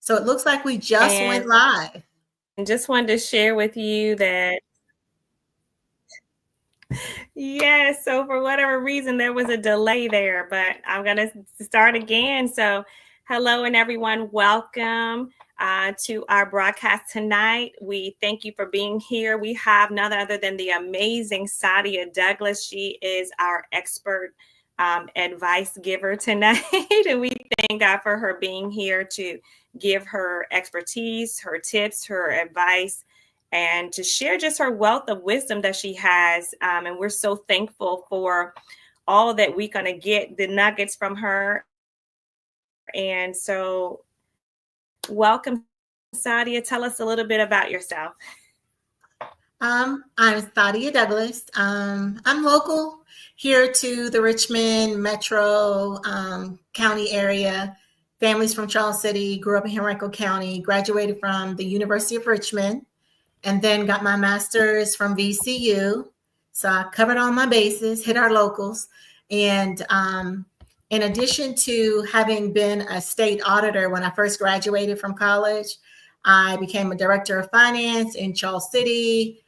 So it looks like we just And went live. just wanted to share with you that, yes, so for whatever reason, there was a delay there, but I'm going to start again. So hello and everyone, welcome to our broadcast tonight. We thank you for being here. We have none other than the amazing Sadia Douglas. She is our expert advice giver tonight. And we thank God for her being here to give her expertise, her tips, her advice, and to share just her wealth of wisdom that she has. And we're so thankful for all that we're going to get the nuggets from her. And so welcome, Sadia. Tell us a little bit about yourself. I'm Sadia Douglas. I'm local here to the Richmond metro county area. Families from Charles City, grew up in Henrico County, graduated from the University of Richmond, and then got my master's from VCU. So I covered all my bases, hit our locals. And in addition to having been a state auditor when I first graduated from college, I became a director of finance in Charles City,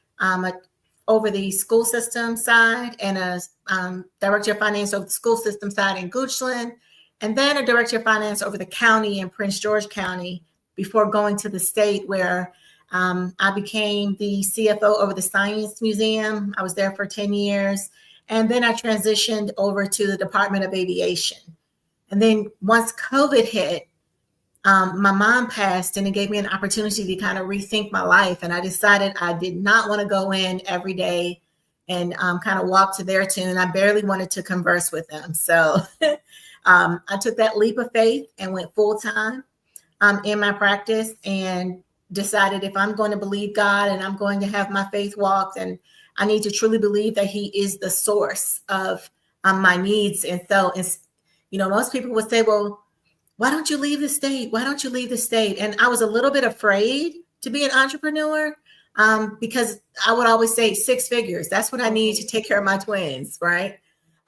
over the school system side, and a director of finance over the school system side in Goochland, and then a director of finance over the county in Prince George County before going to the state where I became the CFO over the Science Museum. I was there for 10 years. And then I transitioned over to the Department of Aviation. And then once COVID hit, my mom passed, and it gave me an opportunity to kind of rethink my life. And I decided I did not want to go in every day and kind of walk to their tune. I barely wanted to converse with them. So I took that leap of faith and went full time in my practice, and decided if I'm going to believe God and I'm going to have my faith walk, then I need to truly believe that He is the source of my needs. And so, most people would say, well, why don't you leave the state? Why don't you leave the state? And I was a little bit afraid to be an entrepreneur because I would always say 6 figures. That's what I need to take care of my twins, right?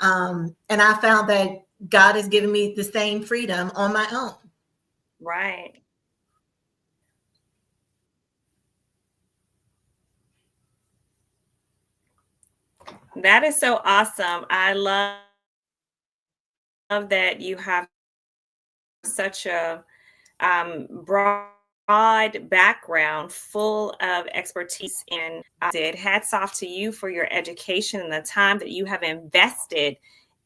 And I found that God has given me the same freedom on my own. Right. That is so awesome. I love that you have such a broad background full of expertise in hats off to you for your education and the time that you have invested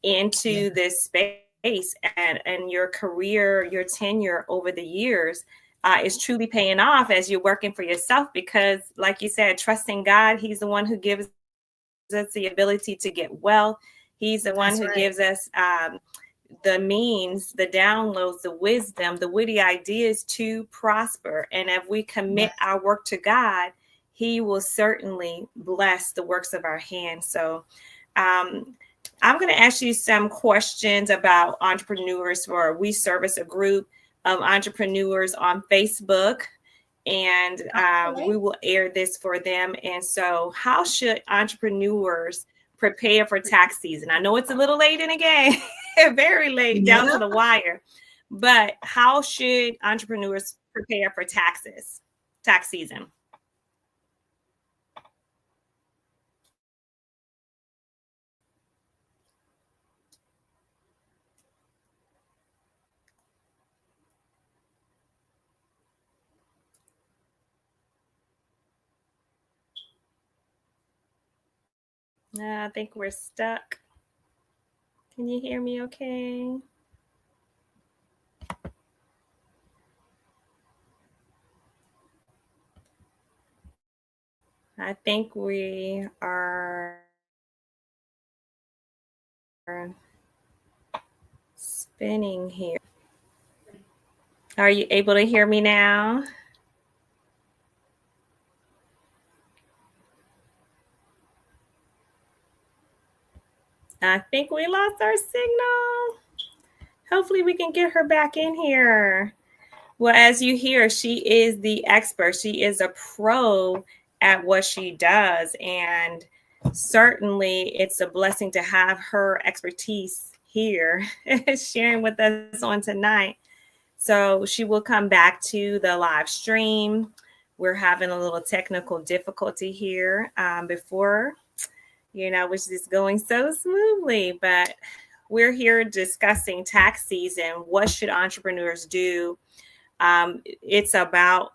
into this space, and your career, your tenure over the years is truly paying off as you're working for yourself, because like you said, trusting God, He's the one who gives us the ability to get wealth. He's the one who gives us the means, the downloads, the wisdom, the witty ideas to prosper. And if we commit our work to God, He will certainly bless the works of our hands. So I'm going to ask you some questions about entrepreneurs. We service a group of entrepreneurs on Facebook, and we will air this for them. And so how should entrepreneurs prepare for tax season? I know it's a little late in the game, very late, down to the wire, but how should entrepreneurs prepare for tax season? I think we're stuck. Can you hear me okay? I think we are spinning here. Are you able to hear me now? I think we lost our signal. Hopefully we can get her back in here. Well, as you hear, she is the expert. She is a pro at what she does. And certainly it's a blessing to have her expertise here sharing with us on tonight. So she will come back to the live stream. We're having a little technical difficulty here before, which is going so smoothly. But we're here discussing tax season. What should entrepreneurs do? It's about,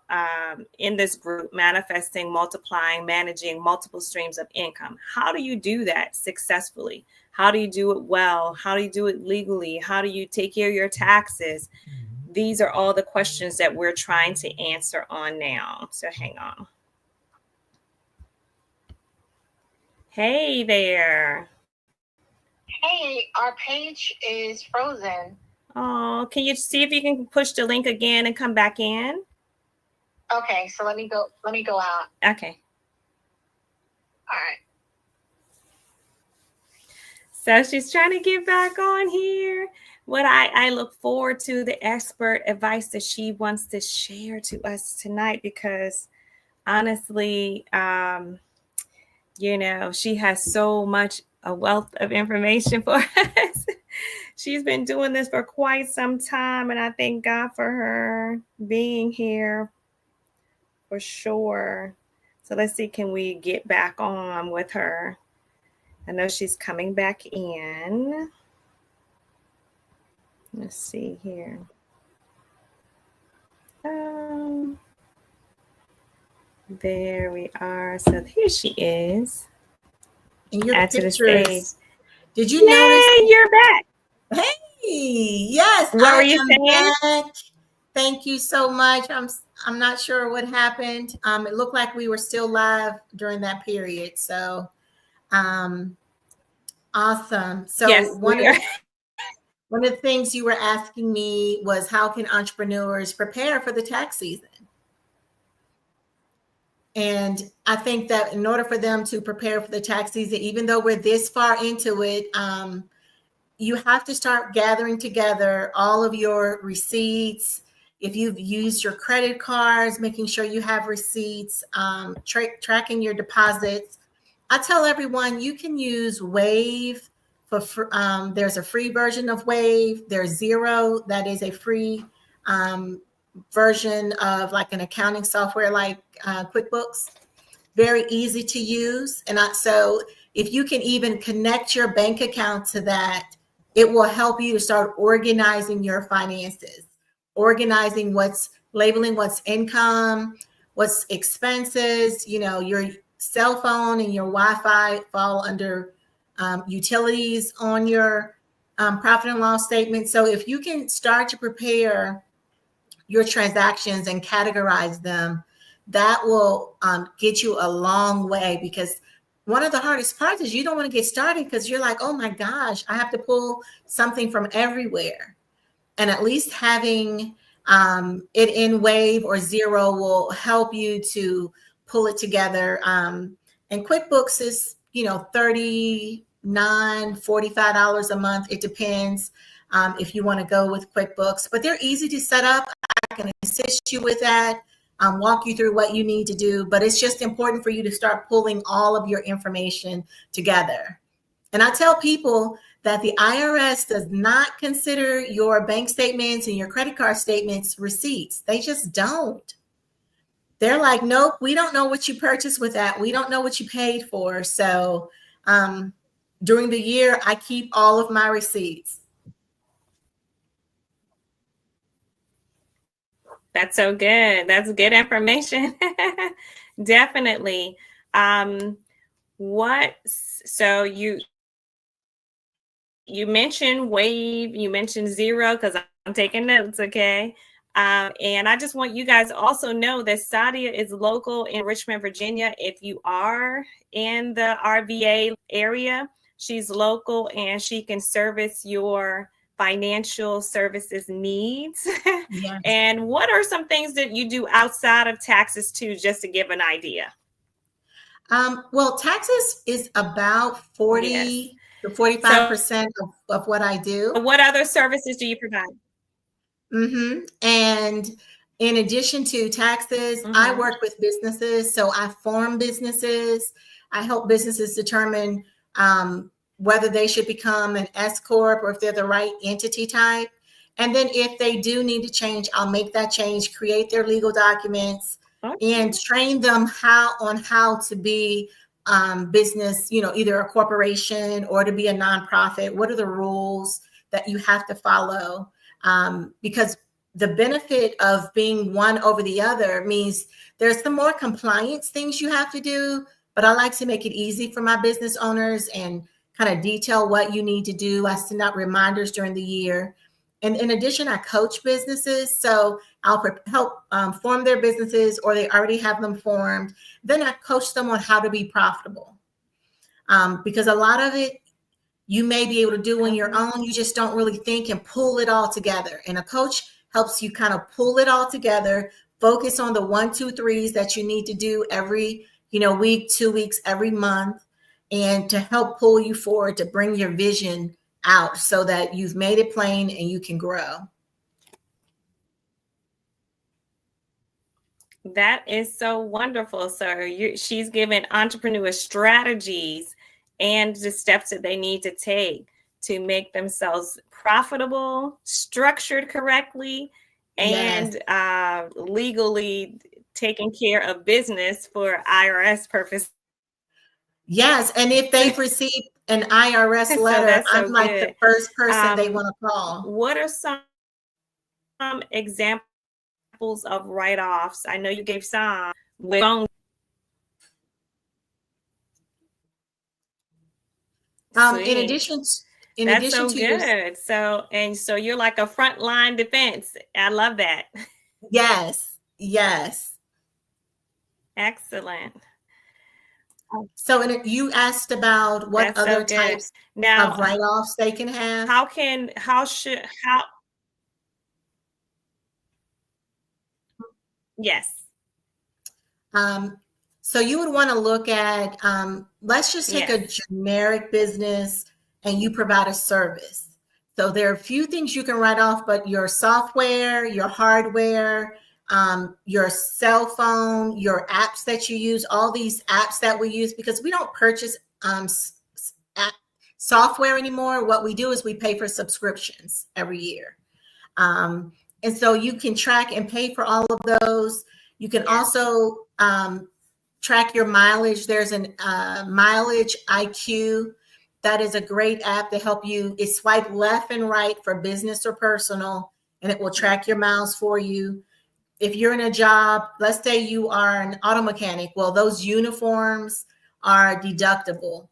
in this group, manifesting, multiplying, managing multiple streams of income. How do you do that successfully? How do you do it well? How do you do it legally? How do you take care of your taxes? These are all the questions that we're trying to answer on now. So hang on. Hey there. Hey, our page is frozen. Oh, can you see if you can push the link again and come back in? Okay, so let me go out. Okay. All right. So she's trying to get back on here. What I look forward to the expert advice that she wants to share to us tonight, because honestly, she has so much a wealth of information for us. She's been doing this for quite some time, and I thank God for her being here for sure. So let's see, can we get back on with her? I know she's coming back in. Let's see here. There we are. So here she is. And your Add to the pictures. stage. Did you notice? You're back. Hey, yes, What were I you am saying? back. Thank you so much. I'm not sure what happened. It looked like we were still live during that period. So, awesome. So Yes, one of the things you were asking me was, how can entrepreneurs prepare for the tax season? And I think that in order for them to prepare for the tax season, even though we're this far into it, you have to start gathering together all of your receipts. If you've used your credit cards, making sure you have receipts, tracking your deposits. I tell everyone you can use Wave there's a free version of Wave. There's Xero, that is a free version of like an accounting software like QuickBooks. Very easy to use. And so if you can even connect your bank account to that, it will help you to start organizing your finances, labeling what's income, what's expenses. Your cell phone and your Wi-Fi fall under utilities on your profit and loss statement. So if you can start to prepare your transactions and categorize them, that will get you a long way, because one of the hardest parts is you don't want to get started because you're like, oh my gosh, I have to pull something from everywhere. And at least having it in Wave or Xero will help you to pull it together. And QuickBooks is, $39, $45 a month. It depends if you want to go with QuickBooks, but they're easy to set up. I can assist you with that, walk you through what you need to do, but it's just important for you to start pulling all of your information together. And I tell people that the IRS does not consider your bank statements and your credit card statements receipts. They just don't. They're like, nope, we don't know what you purchased with that. We don't know what you paid for. So during the year, I keep all of my receipts. That's so good. That's good information. Definitely. So you mentioned Wave, you mentioned Xero, because I'm taking notes, okay? And I just want you guys to also know that Sadia is local in Richmond, Virginia. If you are in the RVA area, she's local and she can service your financial services needs. Yes. And what are some things that you do outside of taxes too, just to give an idea? Well, taxes is about 40 to 45% of what I do. What other services do you provide? And in addition to taxes, I work with businesses. So I form businesses. I help businesses determine whether they should become an S Corp or if they're the right entity type. And then if they do need to change, I'll make that change, create their legal documents, and train them how to be business, either a corporation or to be a nonprofit. What are the rules that you have to follow? Because the benefit of being one over the other means there's some more compliance things you have to do, but I like to make it easy for my business owners and kind of detail what you need to do. I send out reminders during the year. And in addition, I coach businesses. So I'll help form their businesses, or they already have them formed. Then I coach them on how to be profitable. Because a lot of it you may be able to do on your own. You just don't really think and pull it all together. And a coach helps you kind of pull it all together, focus on the 1, 2, 3s that you need to do every, week, 2 weeks, every month, and to help pull you forward to bring your vision out so that you've made it plain and you can grow. That is so wonderful, sir. She's given entrepreneurs strategies and the steps that they need to take to make themselves profitable, structured correctly, and legally taking care of business for IRS purposes. Yes, and if they've received an IRS letter, I'm like the first person they want to call. What are some examples of write-offs? I know you gave some with in addition so good. So you're like a frontline defense. I love that. Yes. Excellent. So you asked about what other types of write-offs they can have. Yes. So you would want to look at, let's just take a generic business and you provide a service. So there are a few things you can write off, but your software, your hardware, your cell phone, your apps that you use, all these apps that we use, because we don't purchase software anymore. What we do is we pay for subscriptions every year. And so you can track and pay for all of those. You can also track your mileage. There's an Mileage IQ. That is a great app to help you. It's swipe left and right for business or personal, and it will track your miles for you. If you're in a job, let's say you are an auto mechanic, well, those uniforms are deductible.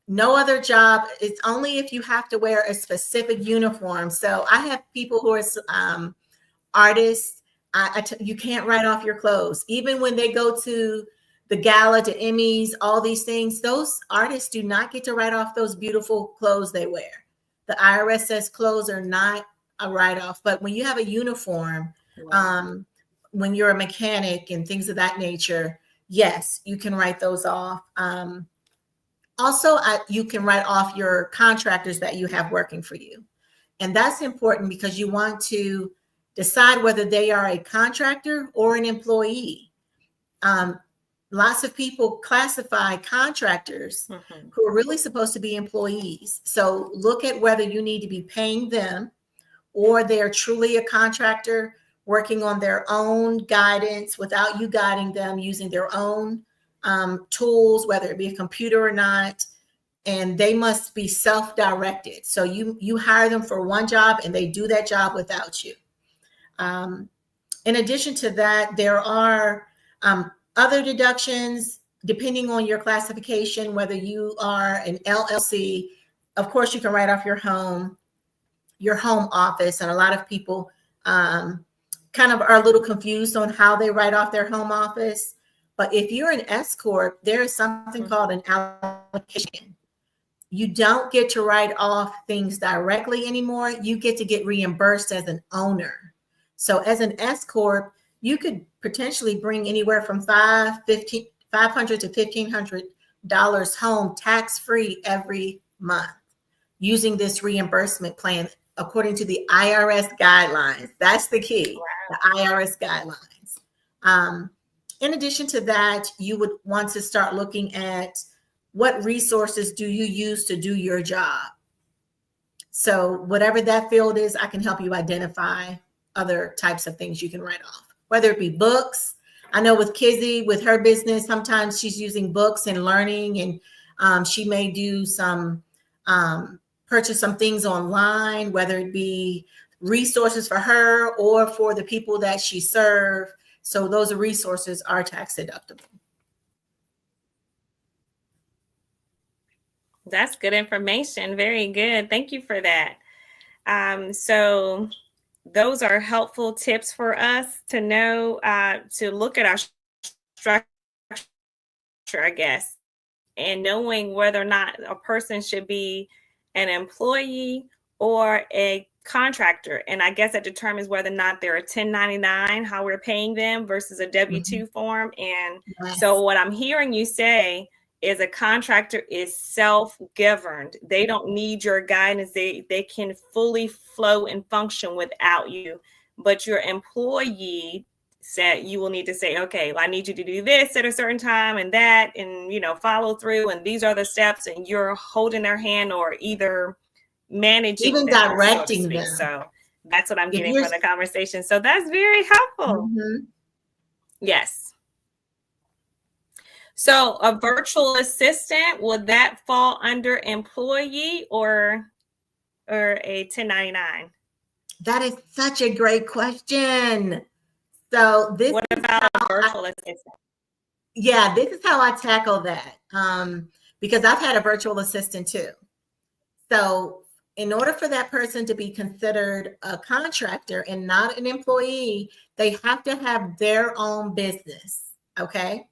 No other job, it's only if you have to wear a specific uniform. So I have people who are artists. You can't write off your clothes. Even when they go to the gala, to Emmys, all these things, those artists do not get to write off those beautiful clothes they wear. The IRS says clothes are not a write-off, but when you have a uniform, when you're a mechanic and things of that nature, yes, you can write those off. Also, you can write off your contractors that you have working for you. And that's important because you want to decide whether they are a contractor or an employee. Lots of people classify contractors who are really supposed to be employees. So look at whether you need to be paying them or they're truly a contractor working on their own guidance without you guiding them, using their own tools, whether it be a computer or not. And they must be self-directed. So you hire them for one job and they do that job without you. In addition to that, there are other deductions depending on your classification, whether you are an LLC. Of course, you can write off your home office. And a lot of people kind of are a little confused on how they write off their home office. But if you're an S Corp, there is something called an allocation. You don't get to write off things directly anymore. You get to get reimbursed as an owner. So as an S Corp, you could potentially bring anywhere from $500 to $1,500 home tax-free every month using this reimbursement plan according to the IRS guidelines. That's the key, the IRS guidelines. In addition to that, you would want to start looking at what resources do you use to do your job. So whatever that field is, I can help you identify other types of things you can write off, whether it be books. I know with Kizzy, with her business, sometimes she's using books and learning, and she may do some purchase some things online, whether it be resources for her or for the people that she serves. So those resources are tax deductible. That's good information. Very good. Thank you for that. So those are helpful tips for us to know, to look at our structure, I guess, and knowing whether or not a person should be an employee or a contractor. And I guess that determines whether or not they're a 1099, how we're paying them versus a W-2 form. And so what I'm hearing you say is a contractor is self-governed. They don't need your guidance. They can fully flow and function without you. But your employee said you will need to say, okay, well, I need you to do this at a certain time and that, and follow through, and these are the steps, and you're holding their hand or either managing even them, directing so them. So that's what I'm getting from the conversation. So that's very helpful. Yes. So a virtual assistant, would that fall under employee or a 1099? That is such a great question. So this what about a virtual assistant? Yeah, this is how I tackle that, because I've had a virtual assistant too. So in order for that person to be considered a contractor and not an employee, they have to have their own business. Okay.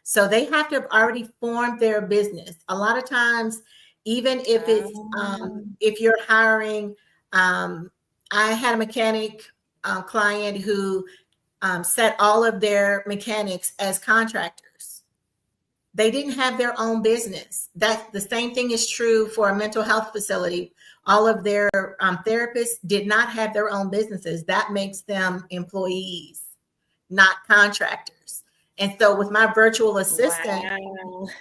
So they have to have already formed their business. A lot of times, even if it's, if you're hiring, I had a mechanic client who set all of their mechanics as contractors. They didn't have their own business. That the same thing is true for a mental health facility. All of their therapists did not have their own businesses. That makes them employees, not contractors. And so with my virtual assistant,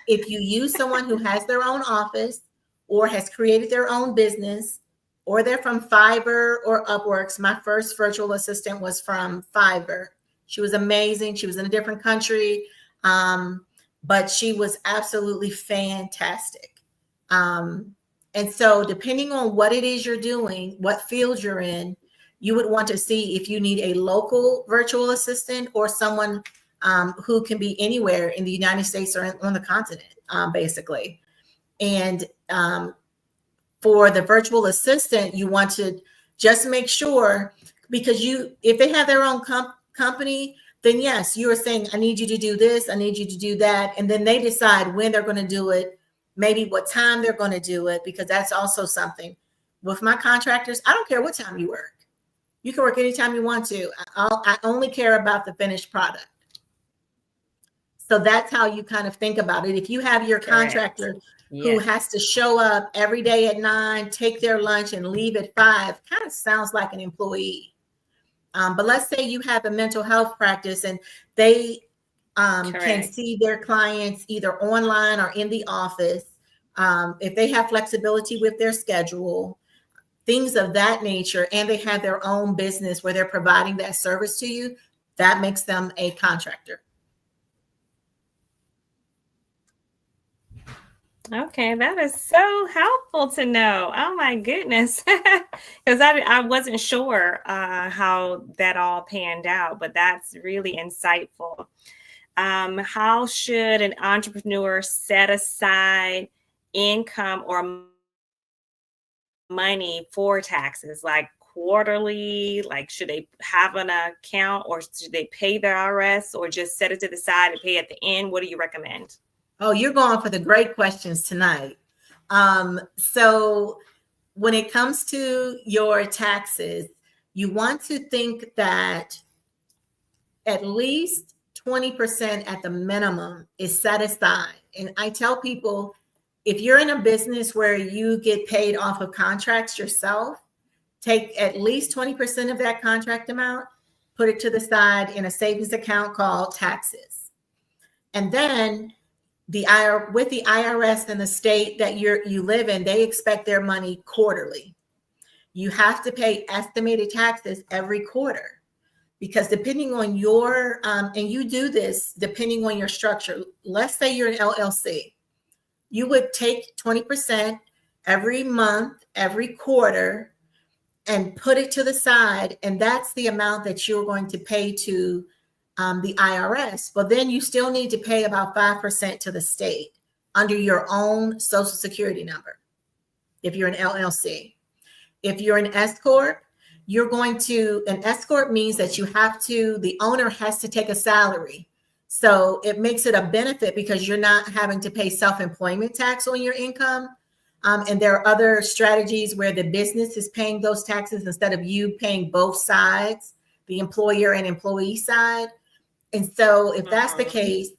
if you use someone who has their own office or has created their own business, or they're from Fiverr or Upworks. My first virtual assistant was from Fiverr. She was amazing. She was in a different country, but she was absolutely fantastic. And so depending on what it is you're doing, what field you're in, you would want to see if you need a local virtual assistant or someone who can be anywhere in the United States or on the continent, basically. And for the virtual assistant, you want to just make sure, because if they have their own company, then yes, you are saying, I need you to do this, I need you to do that. And then they decide when they're going to do it, maybe what time they're going to do it, because that's also something. With my contractors, I don't care what time you work. You can work anytime you want to. I only care about the finished product. So that's how you kind of think about it. If you have your contractor who has to show up every day at 9, take their lunch and leave at 5, kind of sounds like an employee. But let's say you have a mental health practice and they can see their clients either online or in the office. If they have flexibility with their schedule, things of that nature, and they have their own business where they're providing that service to you, that makes them a contractor. Okay, that is so helpful to know. Oh my goodness, because I wasn't sure how that all panned out, but that's really insightful. How should an entrepreneur set aside income or money for taxes, like quarterly? Like, should they have an account, or should they pay their IRS, or just set it to the side and pay at the end? What do you recommend? Oh, you're going for the great questions tonight. So when it comes to your taxes, you want to think that at least 20% at the minimum is set aside. And I tell people, if you're in a business where you get paid off of contracts yourself, take at least 20% of that contract amount, put it to the side in a savings account called taxes. And then with the IRS and the state that you live in, they expect their money quarterly. You have to pay estimated taxes every quarter, because depending on your, and you do this depending on your structure. Let's say you're an LLC. You would take 20% every month, every quarter, and put it to the side. And that's the amount that you're going to pay to the IRS. But then you still need to pay about 5% to the state under your own Social Security number if you're an LLC. If you're an S Corp, an S Corp means that the owner has to take a salary. So it makes it a benefit because you're not having to pay self-employment tax on your income. And there are other strategies where the business is paying those taxes instead of you paying both sides, the employer and employee side. And so if that's the case,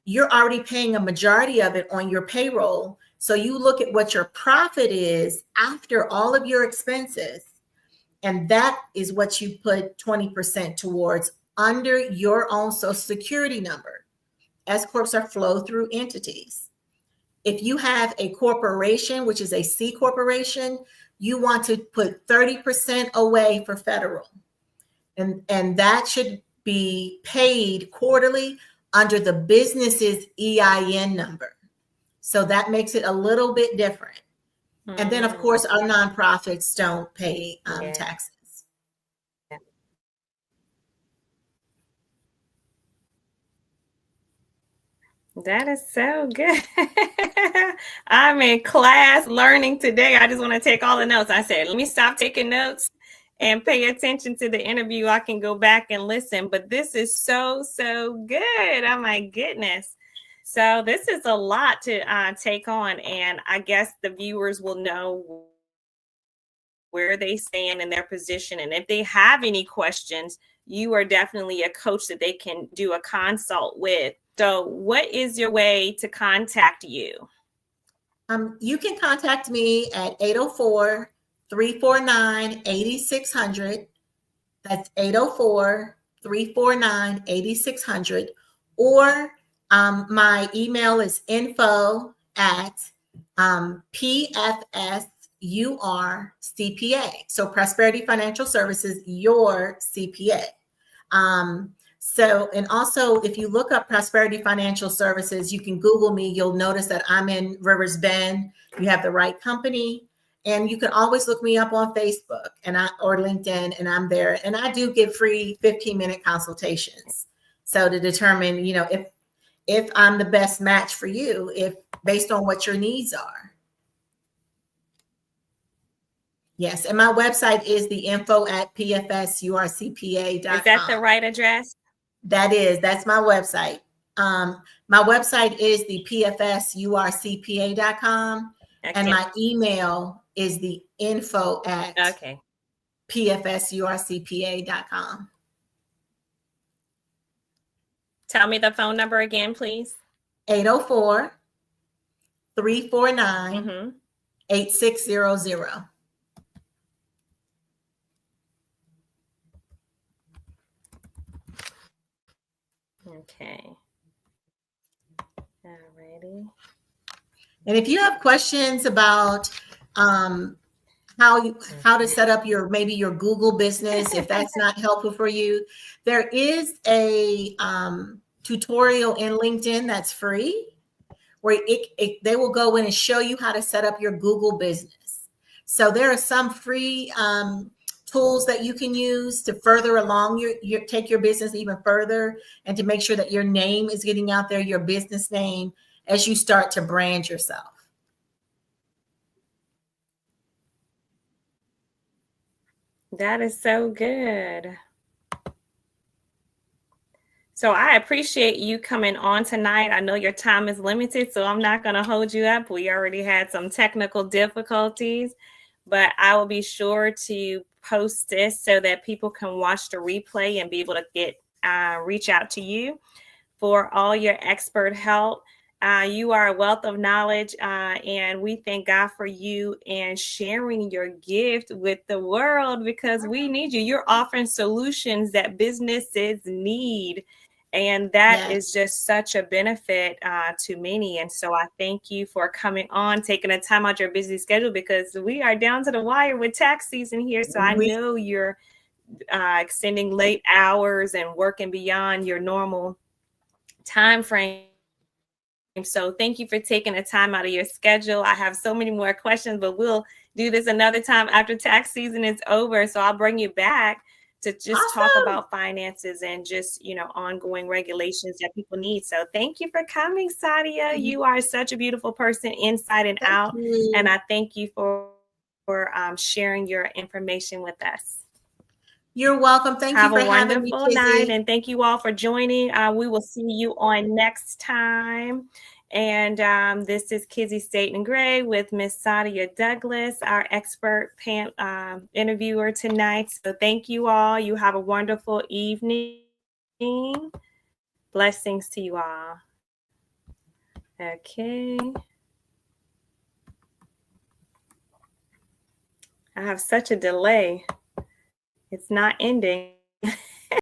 you're already paying a majority of it on your payroll. So you look at what your profit is after all of your expenses, and that is what you put 20% towards under your own Social Security number. S Corps are flow-through entities. If you have a corporation, which is a C corporation, you want to put 30% away for federal. And that should be paid quarterly under the business's EIN number. So that makes it a little bit different. And then, of course, our nonprofits don't pay taxes. That is so good. I'm in class learning today. I just want to take all the notes. I said, let me stop taking notes and pay attention to the interview. I can go back and listen, but this is so, so good. Oh my goodness. So this is a lot to take on, and I guess the viewers will know where they stand in their position. And if they have any questions, you are definitely a coach that they can do a consult with. So what is your way to contact you? You can contact me at 804-349-8600. That's 804-349-8600. Or my email is info@PFSUR-CPA. So Prosperity Financial Services, your CPA. And also, if you look up Prosperity Financial Services, you can Google me. You'll notice that I'm in Rivers Bend. You have the right company. And you can always look me up on Facebook or LinkedIn, and I'm there. And I do give free 15-minute consultations. So to determine, if I'm the best match for you, based on what your needs are. Yes. And my website is the info@pfsurcpa.com. Is that the right address? That's my website. My website is the pfsurcpa.com. Okay. And my email is the info@pfsurcpa.com. Tell me the phone number again, please. 804-349-8600. Okay. Alrighty. And if you have questions about how to set up your Google business, if that's not helpful for you, there is a tutorial in LinkedIn that's free, where they will go in and show you how to set up your Google business. So there are some free tools that you can use to further along take your business even further, and to make sure that your name is getting out there, your business name, as you start to brand yourself. That is so good. So I appreciate you coming on tonight. I know your time is limited, so I'm not going to hold you up. We already had some technical difficulties, but I will be sure to post this so that people can watch the replay and be able to reach out to you for all your expert help. You are a wealth of knowledge, and we thank God for you and sharing your gift with the world, because we need you. You're offering solutions that businesses need. And that Yes. is just such a benefit to many. And so I thank you for coming on, taking the time out your busy schedule, because we are down to the wire with tax season here. So I We know you're extending late hours and working beyond your normal time frame. So thank you for taking the time out of your schedule. I have so many more questions, but we'll do this another time after tax season is over. So I'll bring you back to just talk awesome. about finances and just, ongoing regulations that people need. So thank you for coming, Sadia. You are such a beautiful person inside and Thank out. you. And I thank you for sharing your information with us. You're welcome. Thank you Have for a having me, wonderful night, Kizzy. and thank you all for joining. We will see you on next time. And this is Kizzy Staten Gray with Miss Sadia Douglas, our expert interviewer tonight. So thank you all. You have a wonderful evening. Blessings to you all. Okay. I have such a delay. It's not ending.